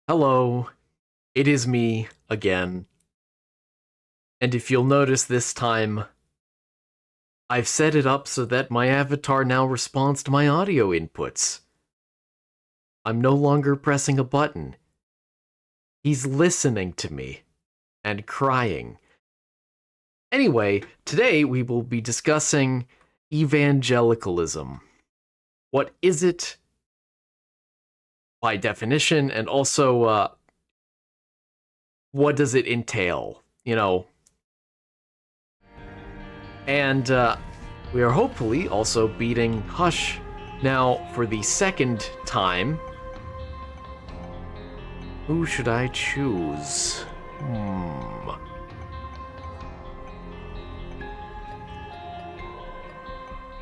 Hello, it is me again. And if you'll notice this time, I've set it up so that my avatar now responds to my audio inputs. I'm no longer pressing a button. He's listening to me and crying. Anyway, today we will be discussing evangelicalism. What is it by definition, and also what does it entail? And we are hopefully also beating Hush now for the second time. Who should I choose?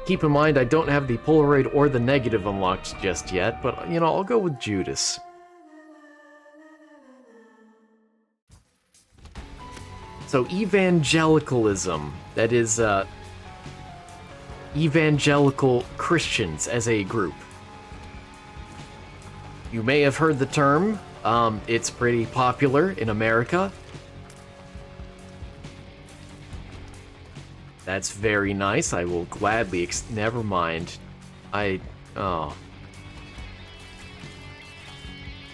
Keep in mind, I don't have the Polaroid or the negative unlocked just yet, but, I'll go with Judas. So, evangelicalism, that is, evangelical Christians as a group. You may have heard the term. It's pretty popular in America. That's very nice. I will gladly never mind.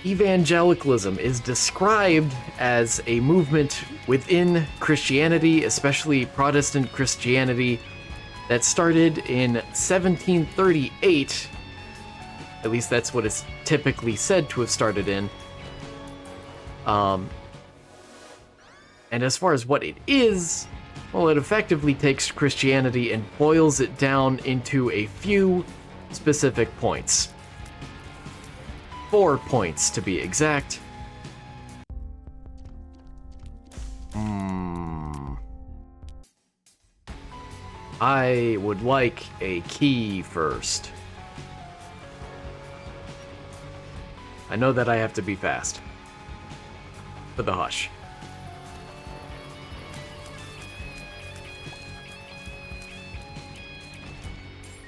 Evangelicalism is described as a movement within Christianity, especially Protestant Christianity, that started in 1738. At least that's what it's typically said to have started in. And as far as what it is, well, it effectively takes Christianity and boils it down into a few specific points. 4 points, to be exact. I would like a key first. I know that I have to be fast. For the Hush.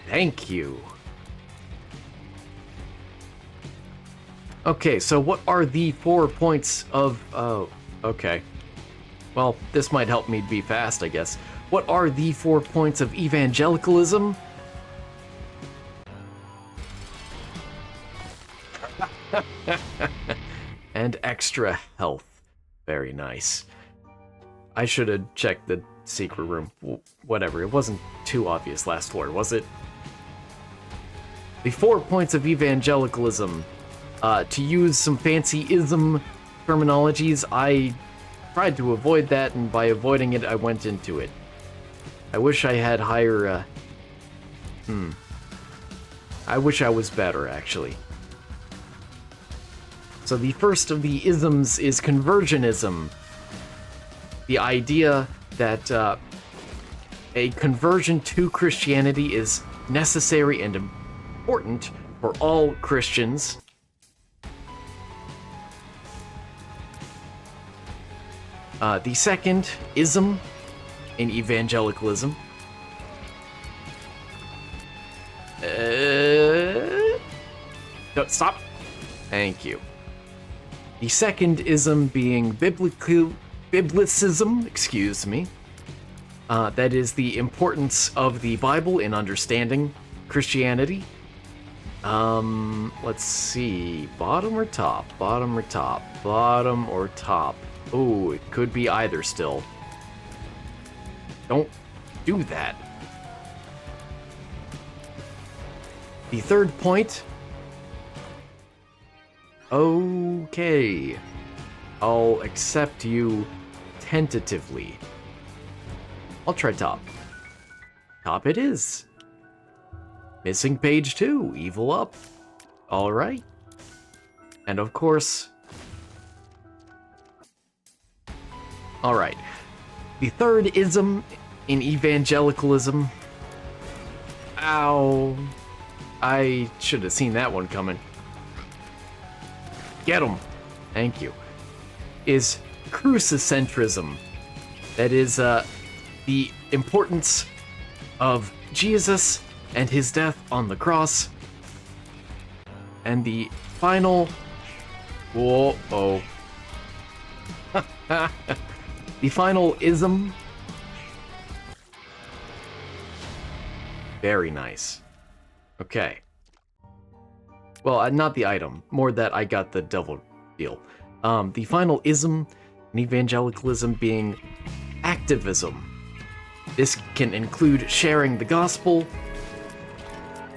Thank you. Okay, so what are the 4 points of... Oh, okay. Well, this might help me be fast, I guess. What are the 4 points of evangelicalism? And extra health. Very nice. I should have checked the secret room. Whatever, it wasn't too obvious last floor, was it? The 4 points of evangelicalism. To use some fancy ism terminologies, I tried to avoid that, and by avoiding it, I went into it. I wish I had higher, I wish I was better, actually. So the first of the isms is conversionism. The idea that a conversion to Christianity is necessary and important for all Christians. The second ism in evangelicalism. No, stop. Thank you. The second ism being biblicism, excuse me. That is the importance of the Bible in understanding Christianity. Let's see. Bottom or top? Bottom or top? Bottom or top? Oh, it could be either still. Don't do that. The third point. Okay. I'll accept you tentatively. I'll try top. Top it is. Missing page 2, evil up. Alright. And of course... Alright. The third ism in evangelicalism... Ow. I should have seen that one coming. Get him. Thank you. Is crucicentrism. That is, the importance of Jesus and his death on the cross. And the final Whoa, oh. The final ism. Very nice. Okay. Well, not the item. More that I got the devil deal. The final ism in evangelicalism being activism. This can include sharing the gospel,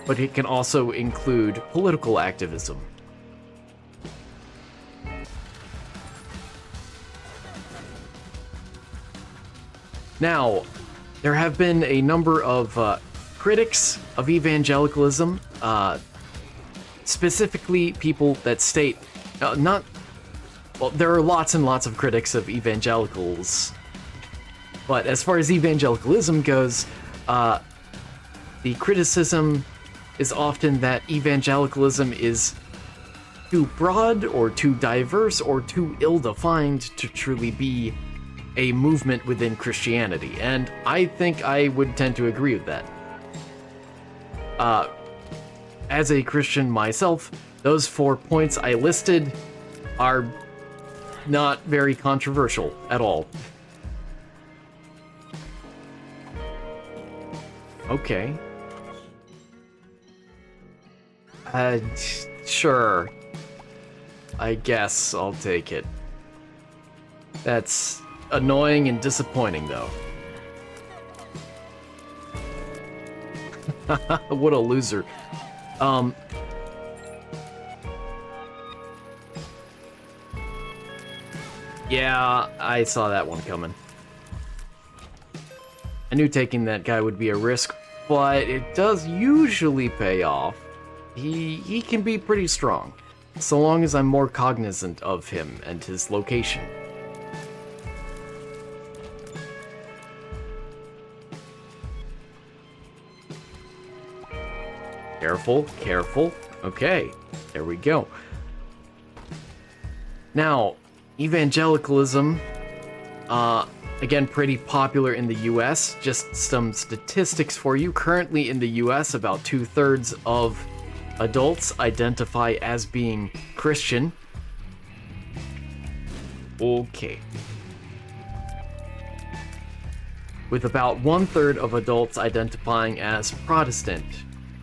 but it can also include political activism. Now, there have been a number of critics of evangelicalism, specifically people that state, there are lots and lots of critics of evangelicals, but as far as evangelicalism goes, the criticism is often that evangelicalism is too broad or too diverse or too ill-defined to truly be a movement within Christianity, and I think I would tend to agree with that. As a Christian myself, those 4 points I listed are not very controversial at all. Okay. Sure. I guess I'll take it. That's annoying and disappointing, though. What a loser. Yeah, I saw that one coming. I knew taking that guy would be a risk, but it does usually pay off. He can be pretty strong, so long as I'm more cognizant of him and his location. Careful, careful. Okay, there we go. Now, evangelicalism, again, pretty popular in the US. Just some statistics for you. Currently in the US, about 2/3 of adults identify as being Christian. Okay. With about 1/3 of adults identifying as Protestant.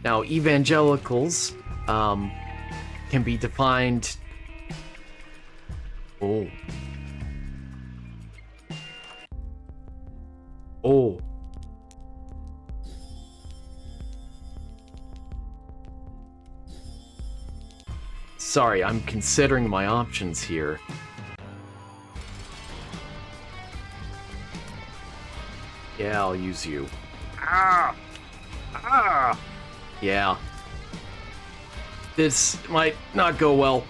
Now, evangelicals can be defined... Oh. Sorry, I'm considering my options here. Yeah, I'll use you. Yeah. This might not go well.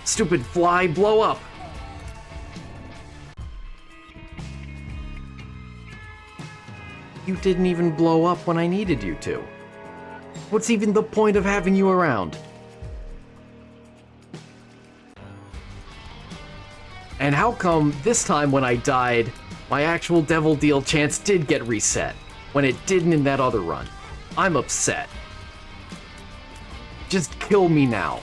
Stupid fly, blow up! You didn't even blow up when I needed you to. What's even the point of having you around? And how come this time when I died, my actual devil deal chance did get reset, when it didn't in that other run? I'm upset. Just kill me now.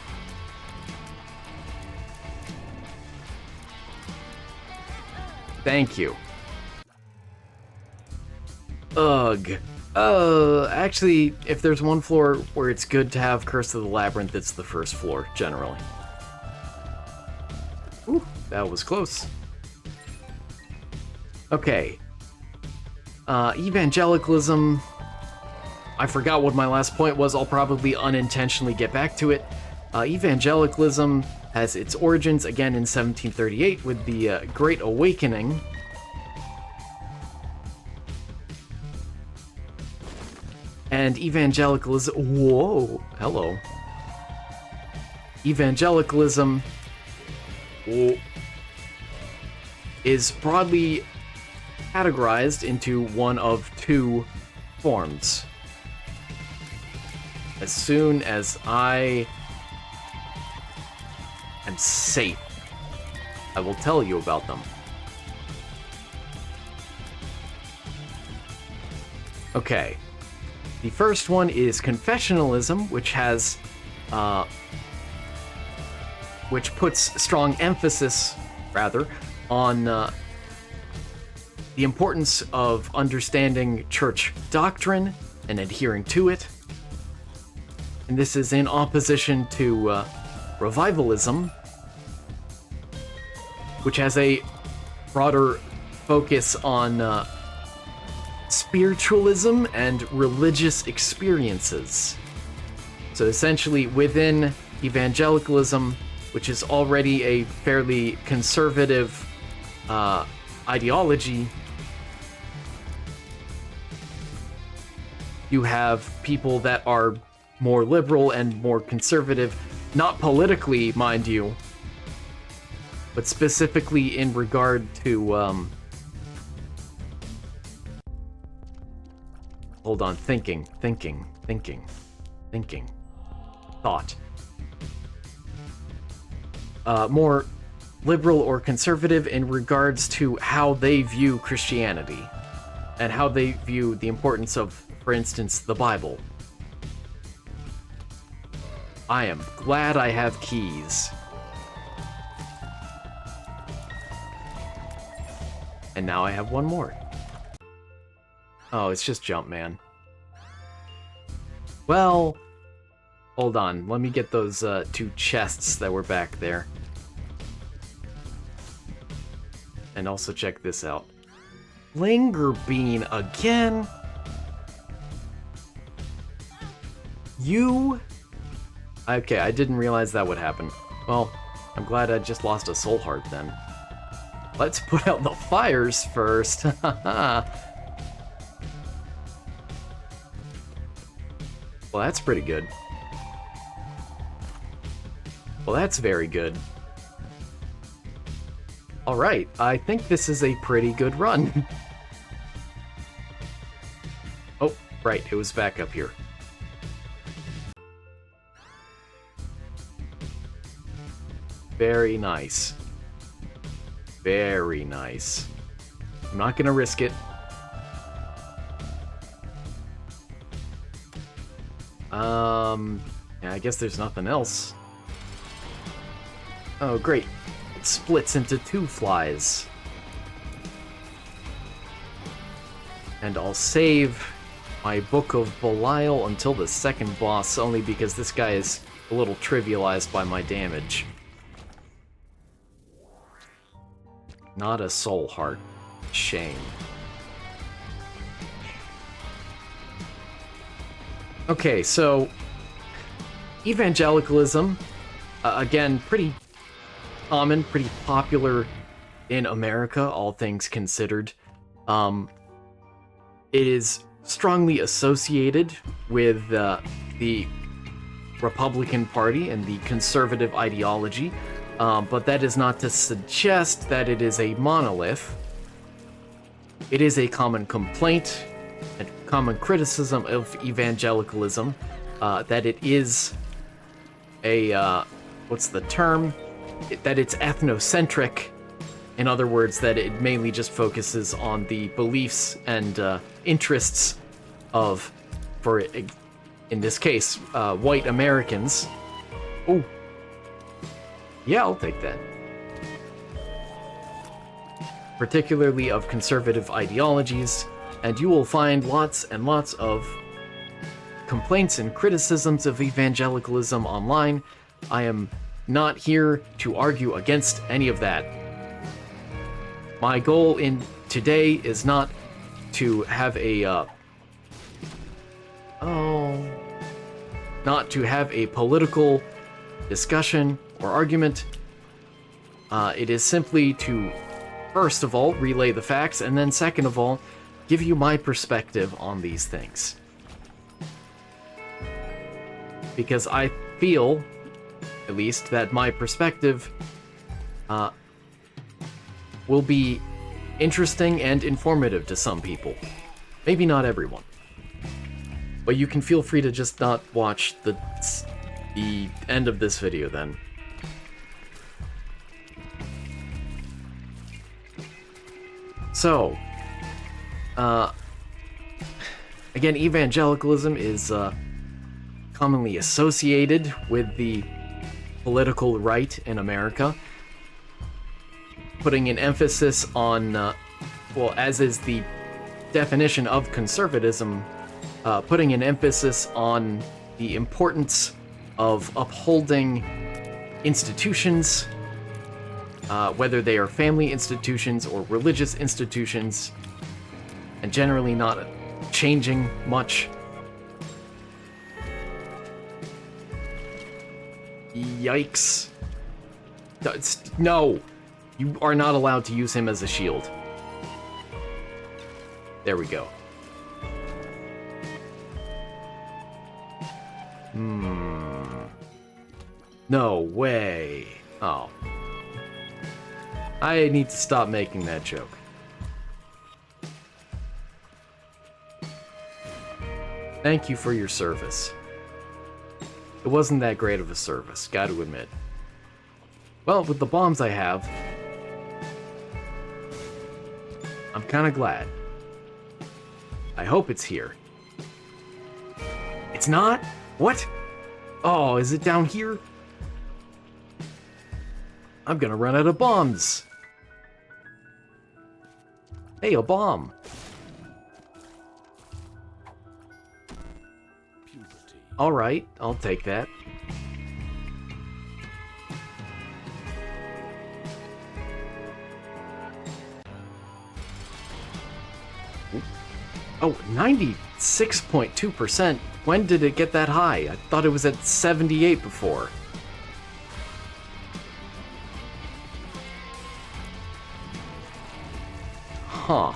Thank you. Ugh. Actually, if there's one floor where it's good to have Curse of the Labyrinth, it's the first floor, generally. Ooh, that was close. Okay. Evangelicalism. I forgot what my last point was. I'll probably unintentionally get back to it. Evangelicalism has its origins again in 1738 with the Great Awakening. And evangelicalism... Whoa, hello. Evangelicalism is broadly categorized into one of two forms. As soon as I am safe, I will tell you about them. Okay. The first one is confessionalism, which has which puts strong emphasis, rather, on the importance of understanding church doctrine and adhering to it. And this is in opposition to revivalism, which has a broader focus on spiritualism and religious experiences. So essentially, within evangelicalism, which is already a fairly conservative ideology, you have people that are more liberal and more conservative, not politically, mind you, but specifically in regard to, hold on, thinking, thought. More liberal or conservative in regards to how they view Christianity and how they view the importance of, for instance, the Bible. I am glad I have keys. And now I have one more. Oh, it's just Jumpman. Well, hold on. Let me get those 2 chests that were back there. And also check this out. Linger Bean again? You? Okay, I didn't realize that would happen. Well, I'm glad I just lost a soul heart then. Let's put out the fires first. Well, that's pretty good. Well, that's very good. Alright, I think this is a pretty good run. Oh, right, it was back up here. Very nice. Very nice. I'm not gonna risk it. Yeah, I guess there's nothing else. Oh, great. It splits into 2 flies. And I'll save my Book of Belial until the second boss, only because this guy is a little trivialized by my damage. Not a soul heart. Shame. Okay, so evangelicalism, again, pretty common, pretty popular in America, all things considered. It is strongly associated with the Republican Party and the conservative ideology, but that is not to suggest that it is a monolith. It is a common complaint and common criticism of evangelicalism, that it is a, what's the term? That it's ethnocentric. In other words, that it mainly just focuses on the beliefs and interests of, in this case, white Americans. Oh, yeah, I'll take that. Particularly of conservative ideologies, and you will find lots and lots of complaints and criticisms of evangelicalism online. I am not here to argue against any of that. My goal in today is not to have a not to have a political discussion or argument. It is simply to, first of all, relay the facts, and then second of all, give you my perspective on these things. Because I feel, at least, that my perspective will be interesting and informative to some people. Maybe not everyone. But you can feel free to just not watch the end of this video then. So, again, evangelicalism is commonly associated with the political right in America, putting an emphasis on, well, as is the definition of conservatism, putting an emphasis on the importance of upholding institutions, whether they are family institutions or religious institutions, and generally not changing much. Yikes. No! You are not allowed to use him as a shield. There we go. No way. Oh. I need to stop making that joke. Thank you for your service. It wasn't that great of a service, gotta admit. Well, with the bombs I have, I'm kinda glad. I hope it's here. It's not? What? Oh, is it down here? I'm gonna run out of bombs. Hey, a bomb. Alright, I'll take that. Oh, 96.2%. When did it get that high? I thought it was at 78 before. Huh.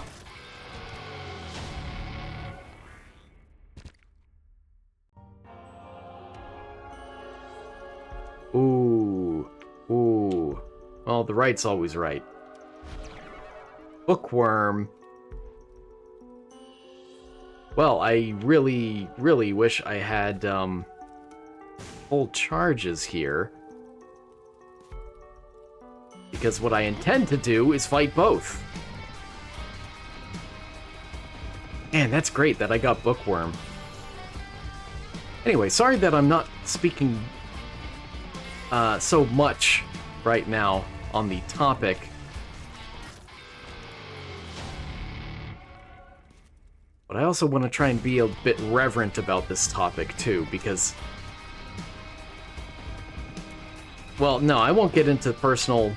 Ooh. Ooh. Well, the right's always right. Bookworm. Well, I really, really wish I had, full charges here. Because what I intend to do is fight both. Man, that's great that I got Bookworm. Anyway, sorry that I'm not speaking so much right now on the topic. But I also want to try and be a bit reverent about this topic too, because... Well, no, I won't get into personal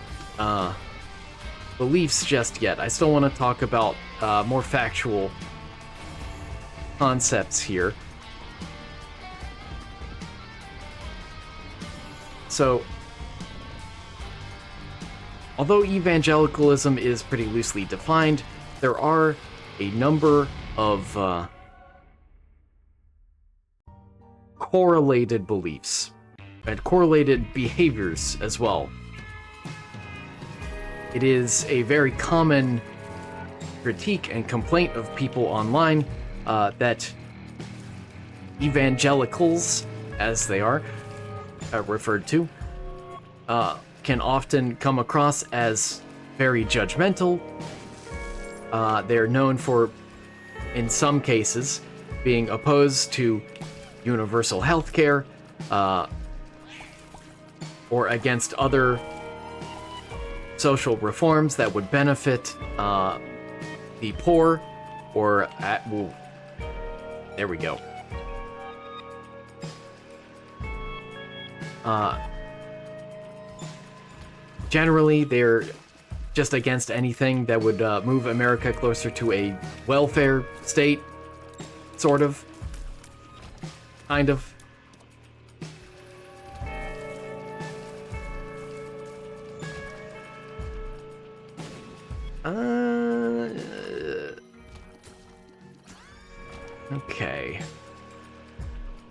beliefs just yet. I still want to talk about more factual concepts here. So, although evangelicalism is pretty loosely defined, there are a number of correlated beliefs and correlated behaviors as well. It is a very common critique and complaint of people online that evangelicals, as they are referred to, can often come across as very judgmental. They're known for, in some cases, being opposed to universal health care, or against other social reforms that would benefit the poor, or well, there we go. Generally, they're just against anything that would move America closer to a welfare state, sort of, kind of. Okay.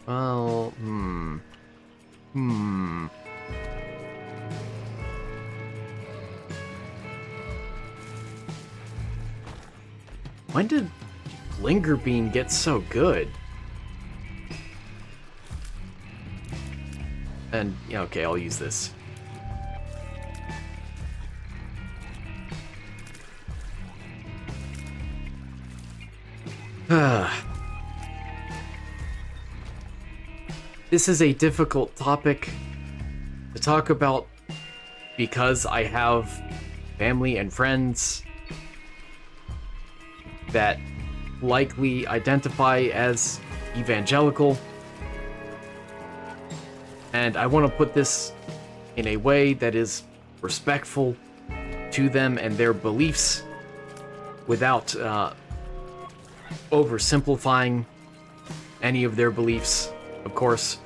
Well, When did Linger Bean get so good? And, yeah, okay, I'll use this. This is a difficult topic to talk about, because I have family and friends that likely identify as evangelical, and I want to put this in a way that is respectful to them and their beliefs without oversimplifying any of their beliefs, of course,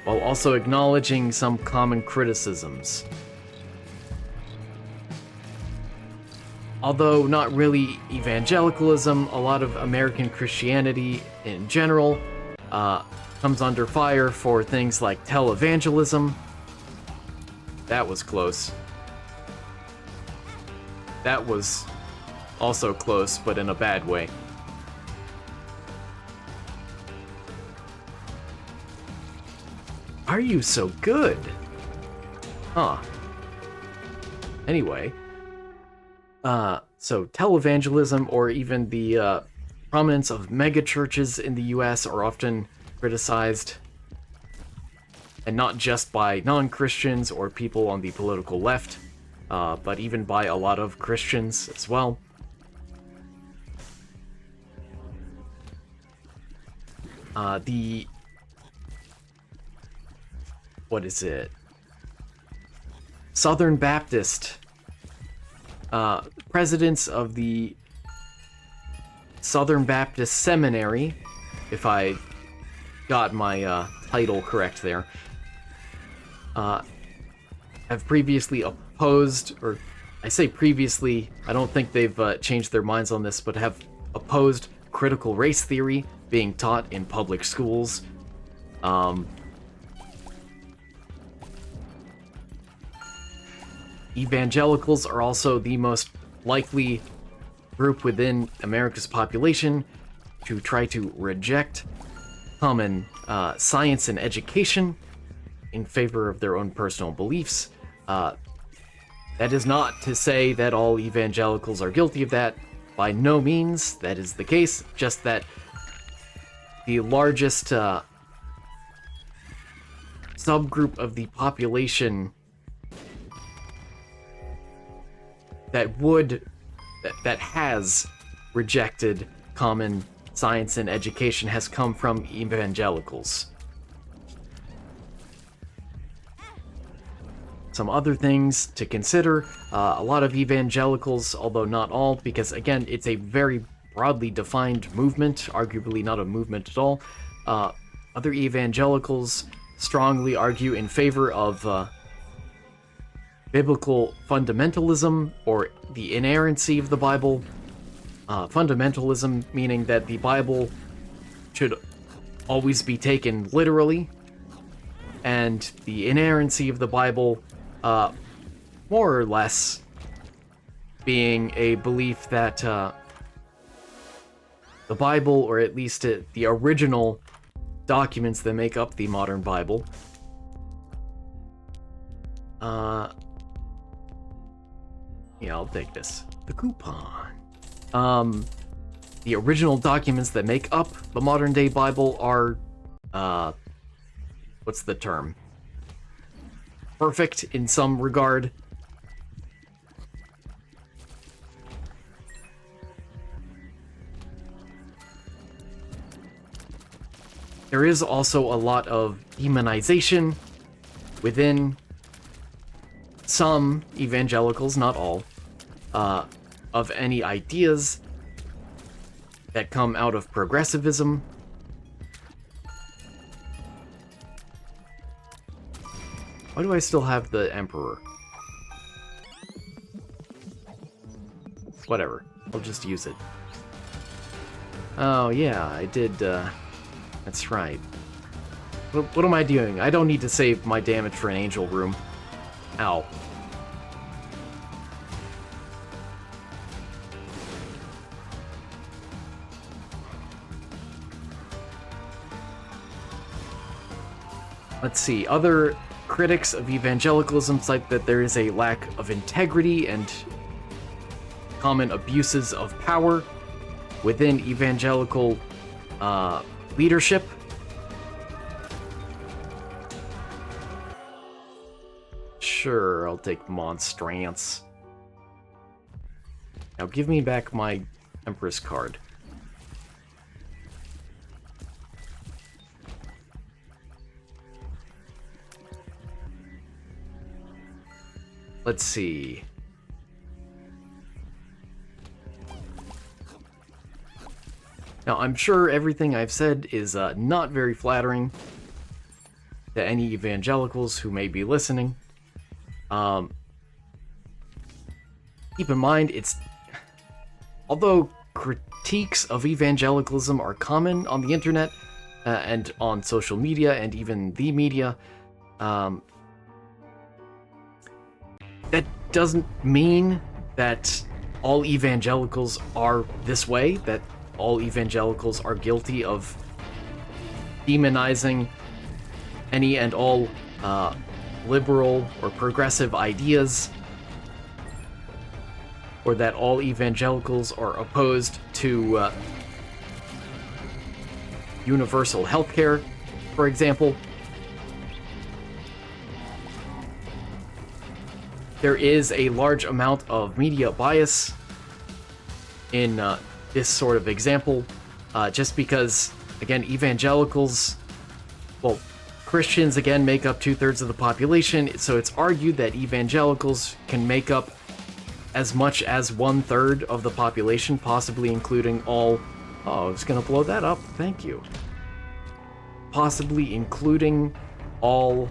while also acknowledging some common criticisms. Although not really evangelicalism, a lot of American Christianity in general comes under fire for things like televangelism. That was close. That was also close, but in a bad way. Are you so good? Huh. Anyway. So televangelism, or even the prominence of megachurches in the US, are often criticized, and not just by non-Christians or people on the political left, but even by a lot of Christians as well. What is it? Southern Baptist presidents of the Southern Baptist Seminary, if I got my title correct there, have previously opposed, or I say previously, I don't think they've changed their minds on this, but have opposed critical race theory being taught in public schools. Evangelicals are also the most likely group within America's population to try to reject common science and education in favor of their own personal beliefs. That is not to say that all evangelicals are guilty of that. By no means that is the case, just that the largest subgroup of the population that has rejected common science and education has come from evangelicals. Some other things to consider, a lot of evangelicals, although not all, because again, it's a very broadly defined movement, arguably not a movement at all. Other evangelicals strongly argue in favor of biblical fundamentalism, or the inerrancy of the Bible. Fundamentalism meaning that the Bible should always be taken literally, and the inerrancy of the Bible, more or less, being a belief that the Bible, or at least the original documents that make up the modern Bible, yeah, I'll take this. The coupon. The original documents that make up the modern day Bible are, what's the term? Perfect in some regard. There is also a lot of demonization within some evangelicals, not all, of any ideas that come out of progressivism. Why do I still have the Emperor? Whatever, I'll just use it. Oh yeah, I did, that's right. What am I doing? I don't need to save my damage for an angel room. Ow. Let's see, other critics of evangelicalism cite that there is a lack of integrity and common abuses of power within evangelical leadership. Sure, I'll take Monstrance. Now give me back my Empress card. Let's see. Now, I'm sure everything I've said is not very flattering to any evangelicals who may be listening. Keep in mind, although critiques of evangelicalism are common on the internet and on social media and even the media, that doesn't mean that all evangelicals are this way, that all evangelicals are guilty of demonizing any and all liberal or progressive ideas, or that all evangelicals are opposed to universal healthcare, for example. There is a large amount of media bias in this sort of example, just because, again, evangelicals, well, Christians, again, make up 2/3 of the population, so it's argued that evangelicals can make up as much as 1/3 of the population, possibly including all... Oh, I was gonna blow that up, thank you. Possibly including all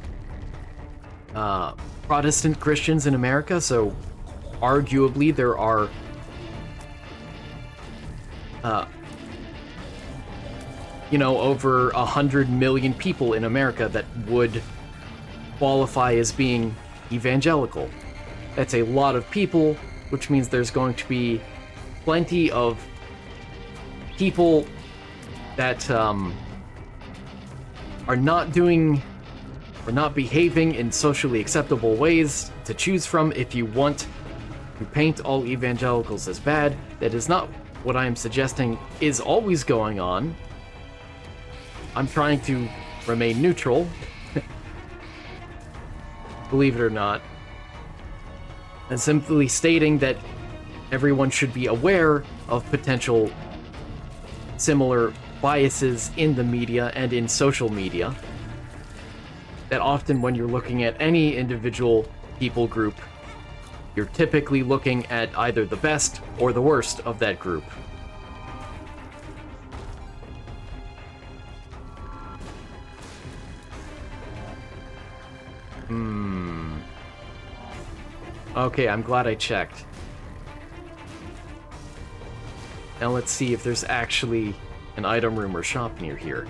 Protestant Christians in America, so arguably there are over 100 million people in America that would qualify as being evangelical. That's a lot of people, which means there's going to be plenty of people that are not doing or not behaving in socially acceptable ways to choose from. If you want to paint all evangelicals as bad, that is not what I am suggesting is always going on. I'm trying to remain neutral, believe it or not, and simply stating that everyone should be aware of potential similar biases in the media and in social media. That often when you're looking at any individual people group, you're typically looking at either the best or the worst of that group. Okay, I'm glad I checked. Now let's see if there's actually an item room or shop near here.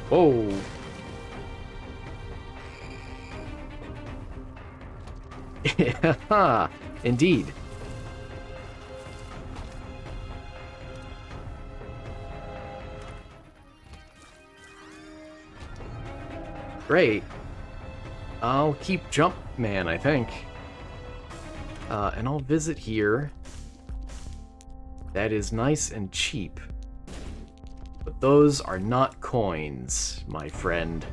Whoa! Yeah, indeed. Great. I'll keep Jumpman, I think. And I'll visit here. That is nice and cheap. But those are not coins, my friend.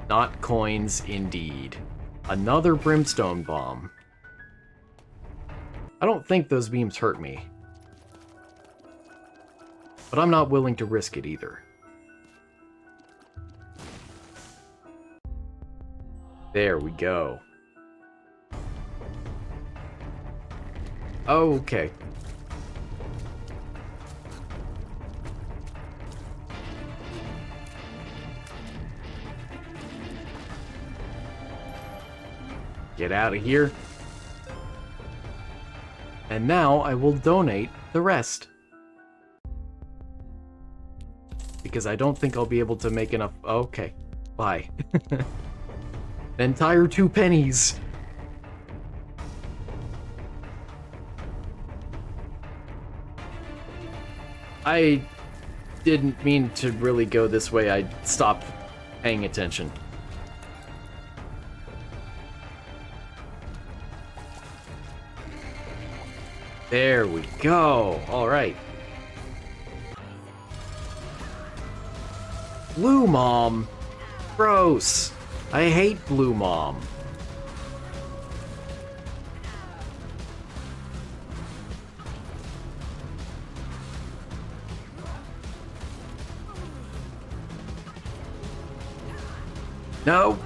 Not coins indeed. Another brimstone bomb. I don't think those beams hurt me. But I'm not willing to risk it either. There we go. Okay. Get out of here. And now I will donate the rest. Because I don't think I'll be able to make enough... Okay. Bye. An entire 2 pennies. I didn't mean to really go this way. I stopped paying attention. There we go. All right. Blue Mom. Gross! I hate Blue Mom. No!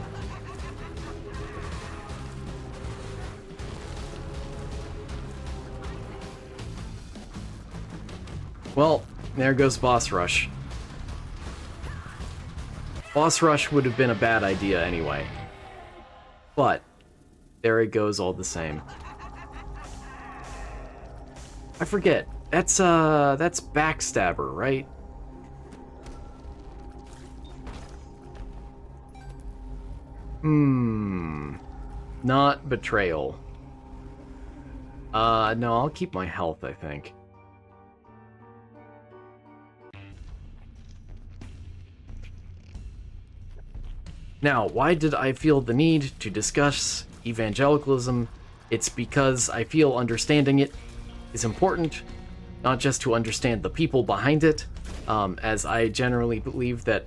Well, there goes Boss Rush. Boss Rush would have been a bad idea anyway. But, there it goes all the same. I forget. That's Backstabber, right? Not Betrayal. No, I'll keep my health, I think. Now, why did I feel the need to discuss evangelicalism? It's because I feel understanding it is important, not just to understand the people behind it, as I generally believe that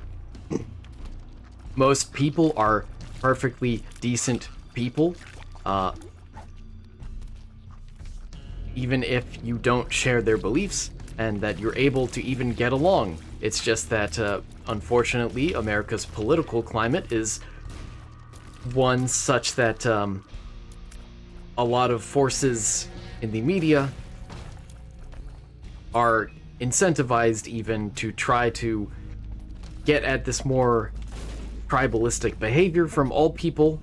most people are perfectly decent people, even if you don't share their beliefs, and that you're able to even get along. It's just that, unfortunately, America's political climate is one such that a lot of forces in the media are incentivized even to try to get at this more tribalistic behavior from all people,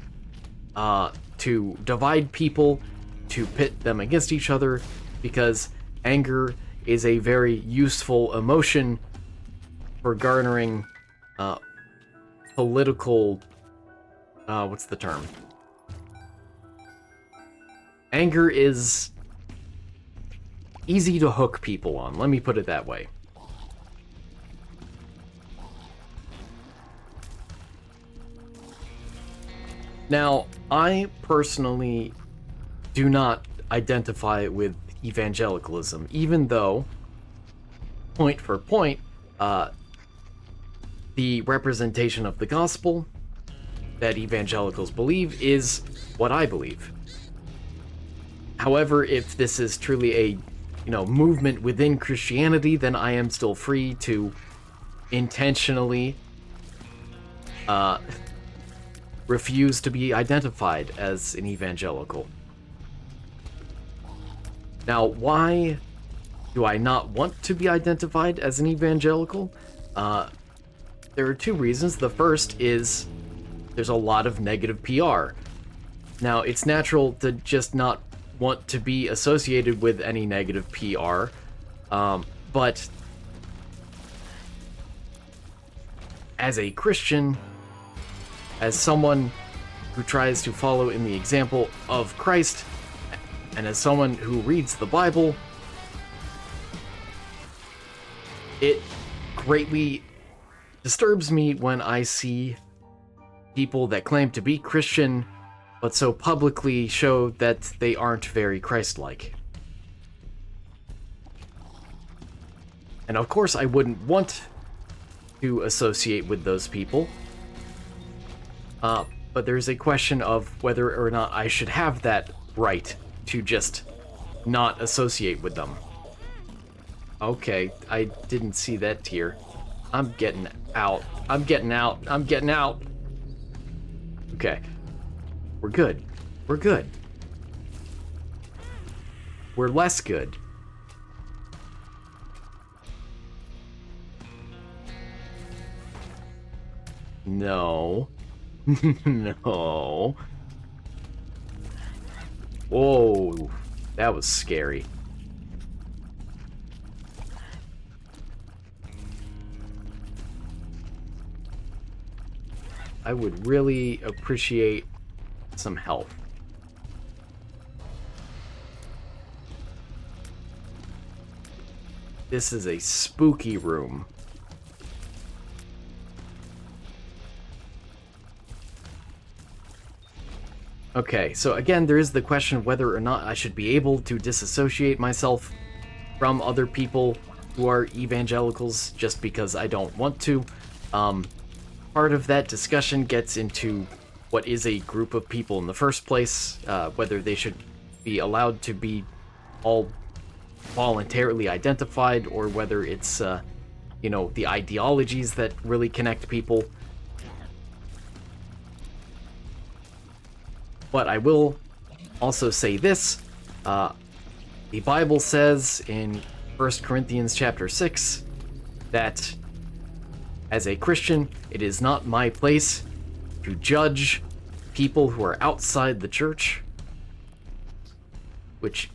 to divide people, to pit them against each other, because anger is a very useful emotion for garnering political, what's the term? Anger is easy to hook people on, let me put it that way. Now, I personally do not identify with evangelicalism, even though, point for point, the representation of the gospel that evangelicals believe is what I believe. However, if this is truly a, movement within Christianity, then I am still free to intentionally refuse to be identified as an evangelical. Now, why do I not want to be identified as an evangelical? There are two reasons. The first is there's a lot of negative PR. Now, it's natural to just not want to be associated with any negative PR, but as a Christian, as someone who tries to follow in the example of Christ, and as someone who reads the Bible, it greatly disturbs me when I see people that claim to be Christian, but so publicly show that they aren't very Christ-like. And of course, I wouldn't want to associate with those people. But there's a question of whether or not I should have that right to just not associate with them. Okay, I didn't see that tier. I'm getting out. I'm getting out. I'm getting out. Okay. We're good. We're good. We're less good. No. No. Whoa. That was scary. I would really appreciate some help. This is a spooky room. Okay, so again, there is the question of whether or not I should be able to disassociate myself from other people who are evangelicals just because I don't want to. part of that discussion gets into what is a group of people in the first place, whether they should be allowed to be all voluntarily identified, or whether it's, you know, the ideologies that really connect people. But I will also say this, the Bible says in 1 Corinthians chapter 6 that as a Christian, it is not my place to judge people who are outside the church, which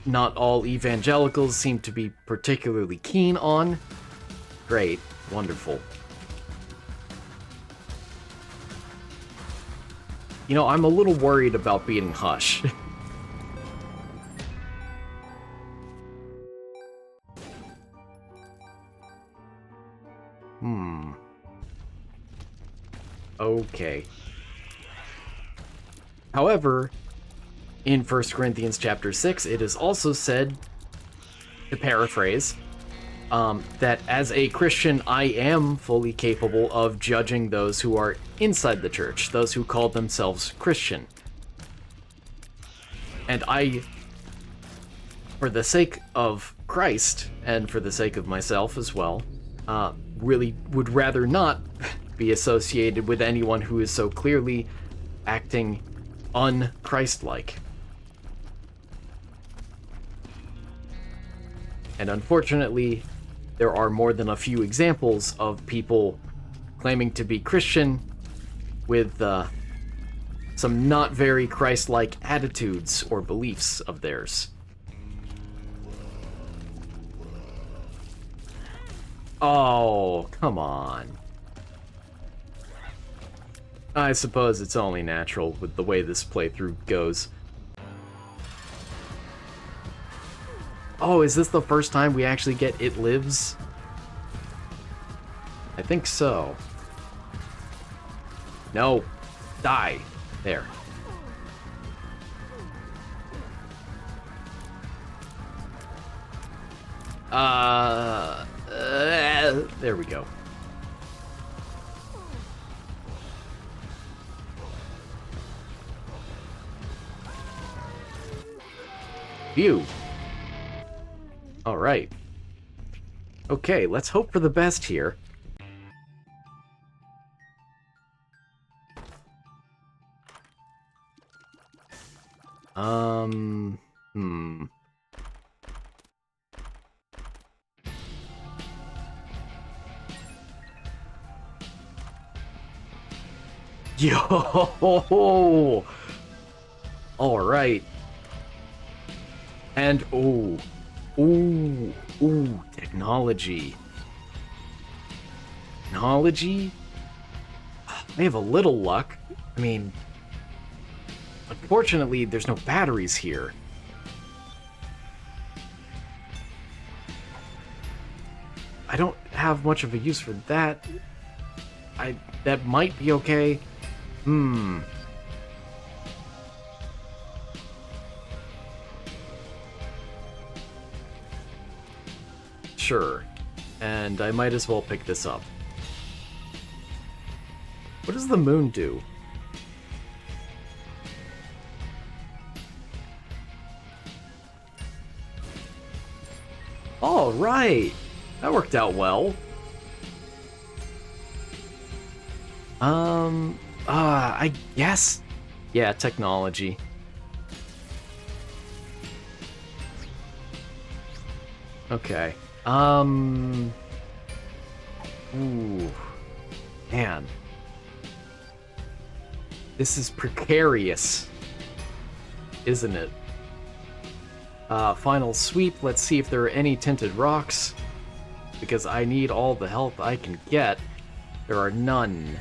not all evangelicals seem to be particularly keen on. Great, wonderful. You know, I'm a little worried about being Hush. Okay. However, in 1 Corinthians chapter 6, it is also said, to paraphrase, that as a Christian, I am fully capable of judging those who are inside the church, those who call themselves Christian. And I, for the sake of Christ, and for the sake of myself as well, really would rather not be associated with anyone who is so clearly acting un-Christ-like. And unfortunately, there are more than a few examples of people claiming to be Christian with some not very Christ-like attitudes or beliefs of theirs. Oh, come on. I suppose it's only natural with the way this playthrough goes. Oh, is this the first time we actually get It Lives? I think so. No. Die. There. There we go. Phew. All right. Okay, let's hope for the best here. Yo! All right. And, ooh, technology. Technology? May have a little luck. I mean, unfortunately, there's no batteries here. I don't have much of a use for that. That might be okay. Sure. And I might as well pick this up. What does the moon do? All right. That worked out well. I guess. Yeah, technology. Okay. Ooh. Man. This is precarious, isn't it? Final sweep. Let's see if there are any tinted rocks, because I need all the help I can get. There are none.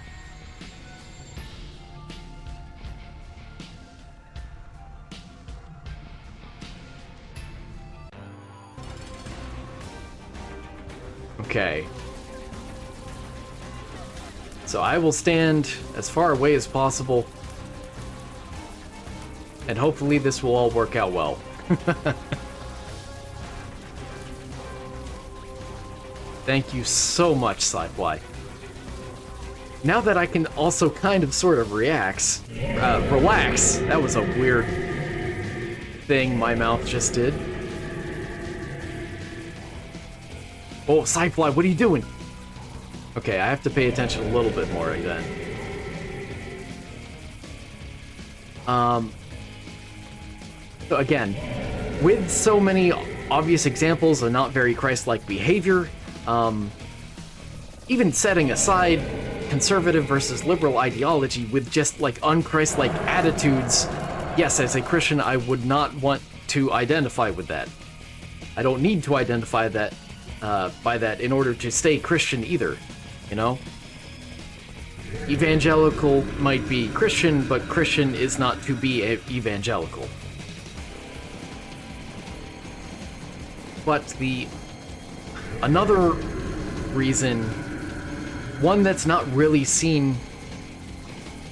Okay. So I will stand as far away as possible, and hopefully this will all work out well. Thank you so much, s1e13. now that I can also kind of sort of relax, that was a weird thing my mouth just did. Oh, Cyfly, what are you doing? Okay, I have to pay attention a little bit more then. So again, with so many obvious examples of not very Christ-like behavior, even setting aside conservative versus liberal ideology with just like un-Christ-like attitudes, yes, as a Christian, I would not want to identify with that. I don't need to identify that by that in order to stay Christian either, you know? Evangelical might be Christian, but Christian is not to be evangelical. But another reason, one that's not really seen,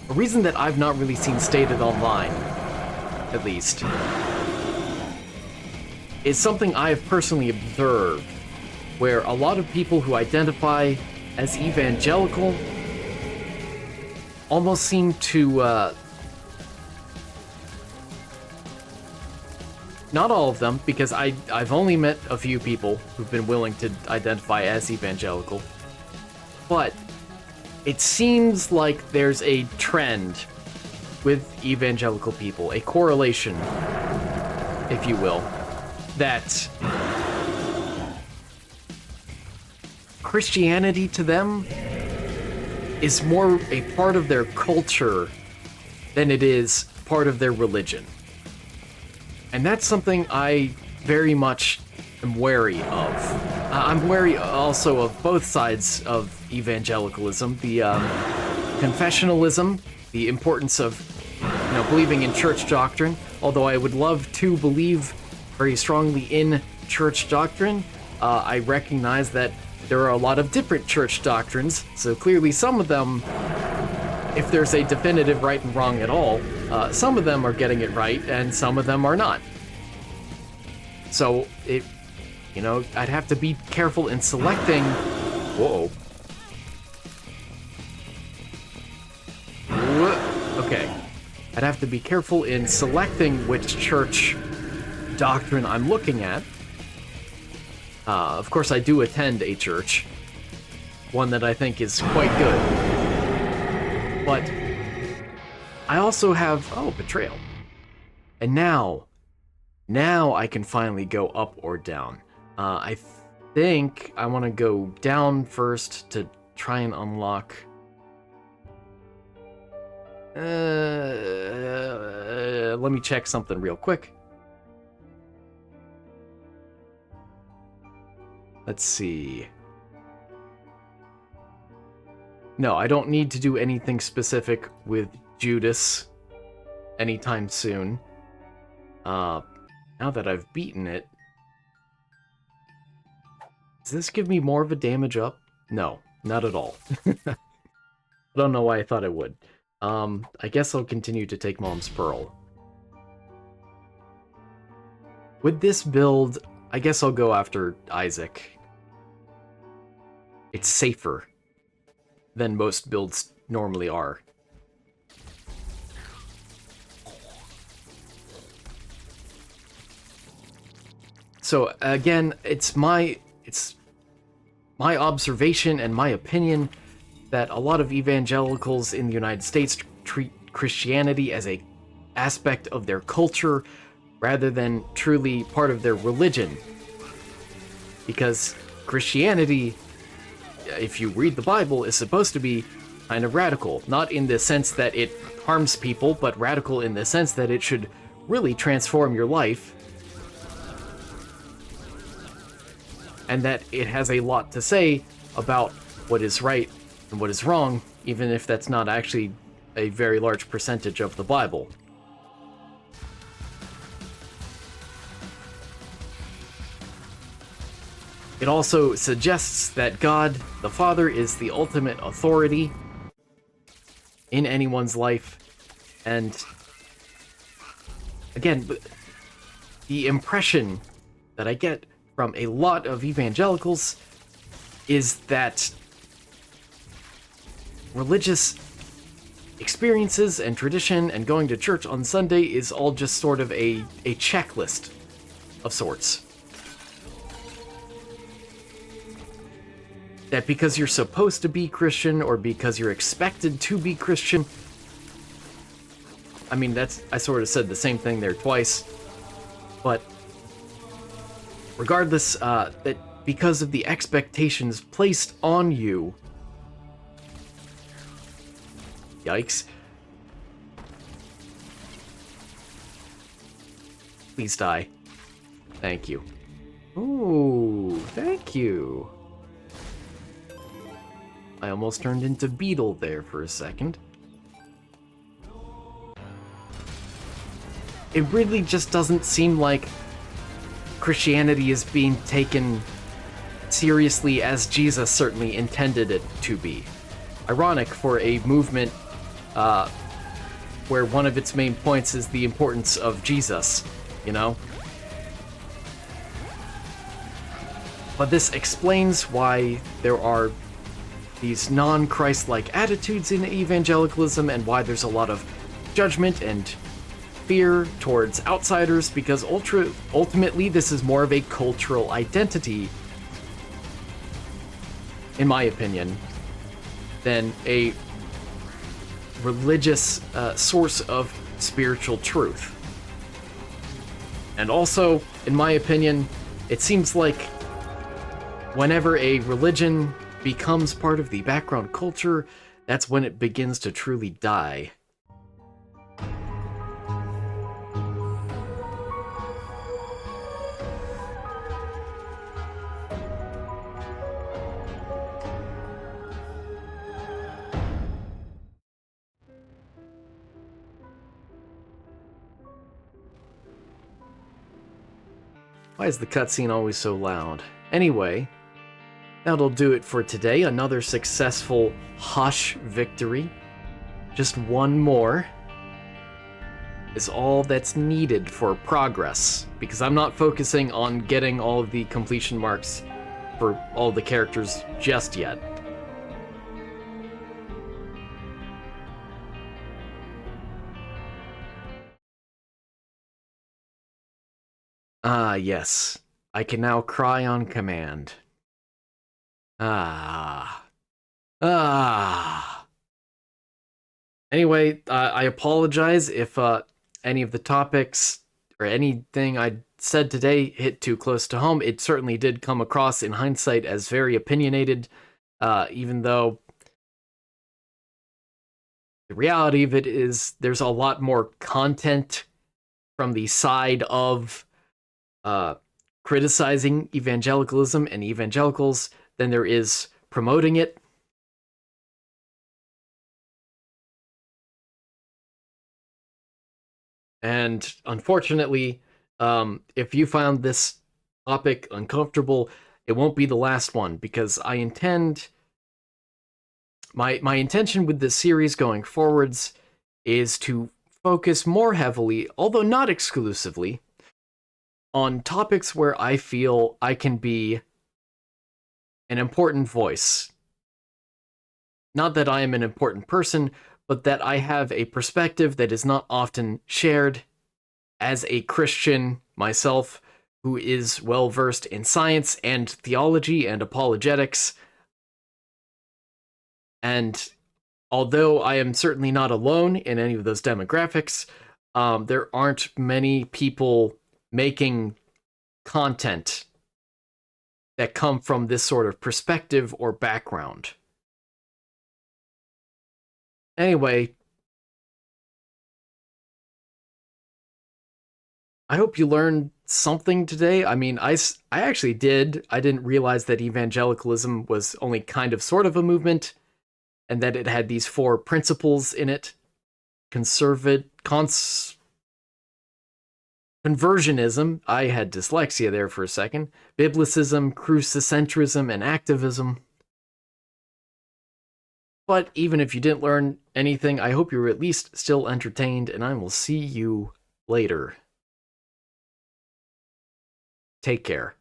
a reason that I've not really seen stated online, at least, is something I have personally observed, where a lot of people who identify as evangelical almost seem to, not all of them, because I've only met a few people who've been willing to identify as evangelical, but it seems like there's a trend with evangelical people, a correlation, if you will, that Christianity to them is more a part of their culture than it is part of their religion. And that's something I very much am wary of. I'm wary also of both sides of evangelicalism, the confessionalism, the importance of believing in church doctrine, although I would love to believe very strongly in church doctrine. I recognize that there are a lot of different church doctrines, so clearly some of them, if there's a definitive right and wrong at all, some of them are getting it right and some of them are not. So I'd have to be careful in selecting. Whoa. Okay. I'd have to be careful in selecting which church doctrine I'm looking at. Of course, I do attend a church, one that I think is quite good. But I also have, betrayal. And now I can finally go up or down. I think I want to go down first to try and unlock. Let me check something real quick. Let's see. No, I don't need to do anything specific with Judas anytime soon. Now that I've beaten it, does this give me more of a damage up? No, not at all. I don't know why I thought it would. I guess I'll continue to take Mom's Pearl. With this build, I guess I'll go after Isaac. It's safer than most builds normally are. So again, it's my observation and my opinion that a lot of evangelicals in the United States treat Christianity as an aspect of their culture rather than truly part of their religion. Because Christianity, if you read the Bible, is supposed to be kind of radical. Not in the sense that it harms people, but radical in the sense that it should really transform your life. And that it has a lot to say about what is right and what is wrong, even if that's not actually a very large percentage of the Bible. It also suggests that God, the Father, is the ultimate authority in anyone's life. And again, the impression that I get from a lot of evangelicals is that religious experiences and tradition and going to church on Sunday is all just sort of a checklist of sorts. That because you're supposed to be Christian or because you're expected to be Christian, I mean, I sort of said the same thing there twice, but regardless, that because of the expectations placed on you, yikes. Please die. Thank you. Ooh, thank you. I almost turned into Beetle there for a second. It really just doesn't seem like Christianity is being taken seriously as Jesus certainly intended it to be. Ironic for a movement where one of its main points is the importance of Jesus, you know? But this explains why there are these non-Christ-like attitudes in evangelicalism and why there's a lot of judgment and fear towards outsiders, because ultimately this is more of a cultural identity, in my opinion, than a religious source of spiritual truth. And also, in my opinion, it seems like whenever a religion becomes part of the background culture, that's when it begins to truly die. Why is the cutscene always so loud? Anyway, that'll do it for today. Another successful Hush victory. Just one more is all that's needed for progress, because I'm not focusing on getting all of the completion marks for all the characters just yet. Ah, yes. I can now cry on command. Ah. Anyway, I apologize if any of the topics or anything I said today hit too close to home. It certainly did come across in hindsight as very opinionated, even though the reality of it is there's a lot more content from the side of criticizing evangelicalism and evangelicals than there is promoting it. And unfortunately, if you found this topic uncomfortable, it won't be the last one, because I intend... My intention with this series going forwards is to focus more heavily, although not exclusively, on topics where I feel I can be an important voice. Not that I am an important person, but that I have a perspective that is not often shared as a Christian myself, who is well-versed in science and theology and apologetics. And although I am certainly not alone in any of those demographics, there aren't many people making content that come from this sort of perspective or background. Anyway, I hope you learned something today. I mean, I actually did. I didn't realize that evangelicalism was only kind of sort of a movement, and that it had these 4 principles in it. Conversionism, I had dyslexia there for a second, biblicism, crucicentrism, and activism. But even if you didn't learn anything, I hope you were at least still entertained, and I will see you later. Take care.